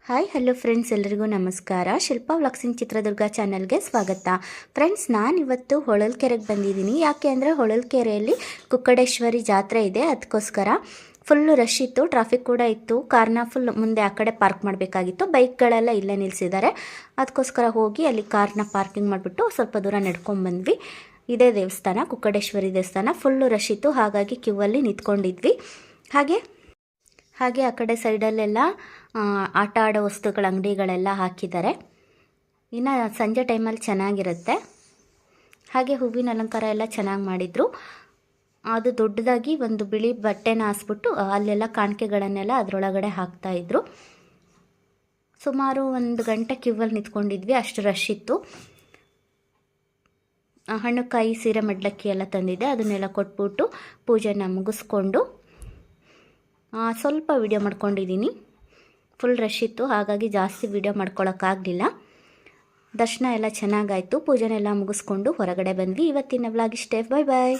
Hi hello friends, ಎಲ್ಲರಿಗೂ ನಮಸ್ಕಾರ. Shilpa vlogs ಇನ್ ಚಿತ್ರದುರ್ಗ ಚಾನಲ್ಗೆ ಸ್ವಾಗತ. ಫ್ರೆಂಡ್ಸ್, ನಾನಿವತ್ತು ಹೊಳಲ್ಕೆರೆಗೆ ಬಂದಿದ್ದೀನಿ. ಯಾಕೆ ಅಂದರೆ ಹೊಳಲ್ಕೆರೆಯಲ್ಲಿ ಕುಕ್ಕಡೇಶ್ವರಿ ಜಾತ್ರೆ ಇದೆ, ಅದಕ್ಕೋಸ್ಕರ ಫುಲ್ಲು ರಶ್ ಇತ್ತು, ಟ್ರಾಫಿಕ್ ಕೂಡ ಇತ್ತು. ಕಾರ್ನ ಫುಲ್ ಮುಂದೆ ಆ ಕಡೆ ಪಾರ್ಕ್ ಮಾಡಬೇಕಾಗಿತ್ತು, ಬೈಕ್ಗಳೆಲ್ಲ ಇಲ್ಲೇ ನಿಲ್ಲಿಸಿದ್ದಾರೆ. ಅದಕ್ಕೋಸ್ಕರ ಹೋಗಿ ಅಲ್ಲಿ ಕಾರ್ನ ಪಾರ್ಕಿಂಗ್ ಮಾಡಿಬಿಟ್ಟು ಸ್ವಲ್ಪ ದೂರ ನಡ್ಕೊಂಡ್ಬಂದ್ವಿ. ಇದೇ ದೇವಸ್ಥಾನ, ಕುಕ್ಕಡೇಶ್ವರಿ ದೇವಸ್ಥಾನ. ಫುಲ್ಲು ರಶ್ ಇತ್ತು, ಹಾಗಾಗಿ ಕ್ಯೂವಲ್ಲಿ ನಿಂತ್ಕೊಂಡಿದ್ವಿ. ಹಾಗೆ ಆ ಕಡೆ ಸೈಡಲ್ಲೆಲ್ಲ ಆಟ ಆಡೋ ವಸ್ತುಗಳ ಅಂಗಡಿಗಳೆಲ್ಲ ಹಾಕಿದ್ದಾರೆ. ಇನ್ನು ಸಂಜೆ ಟೈಮಲ್ಲಿ ಚೆನ್ನಾಗಿರುತ್ತೆ. ಹಾಗೆ ಹೂವಿನ ಅಲಂಕಾರ ಎಲ್ಲ ಚೆನ್ನಾಗಿ ಮಾಡಿದರು. ಅದು ದೊಡ್ಡದಾಗಿ ಒಂದು ಬಿಳಿ ಬಟ್ಟೆನ ಹಾಸ್ಬಿಟ್ಟು ಅಲ್ಲೆಲ್ಲ ಕಾಣಿಕೆಗಳನ್ನೆಲ್ಲ ಅದರೊಳಗಡೆ ಹಾಕ್ತಾಯಿದ್ರು. ಸುಮಾರು 1 ಗಂಟೆ ಕ್ಯೂವಲ್ಲಿ ನಿಂತ್ಕೊಂಡಿದ್ವಿ, ಅಷ್ಟು ರಶ್ ಇತ್ತು. ಹಣ್ಣು ಕಾಯಿ ಸೀರೆ ಮಡ್ಲಕ್ಕಿ ಎಲ್ಲ ತಂದಿದ್ದೆ, ಅದನ್ನೆಲ್ಲ ಕೊಟ್ಬಿಟ್ಟು ಪೂಜೆನ ಮುಗಿಸ್ಕೊಂಡು ಸ್ವಲ್ಪ ವಿಡಿಯೋ ಮಾಡ್ಕೊಂಡಿದ್ದೀನಿ. ಫುಲ್ ರಶ್ ಇತ್ತು, ಹಾಗಾಗಿ ಜಾಸ್ತಿ ವಿಡಿಯೋ ಮಾಡ್ಕೊಳಕ್ಕಾಗಲಿಲ್ಲ. ದರ್ಶನ ಎಲ್ಲ ಚೆನ್ನಾಗಾಯಿತು. ಪೂಜೆನೆಲ್ಲ ಮುಗಿಸ್ಕೊಂಡು ಹೊರಗಡೆ ಬಂದ್ವಿ. ಇವತ್ತಿನ ವ್ಲಾಗ್ ಇಷ್ಟೇ. ಬಾಯ್ ಬಾಯ್.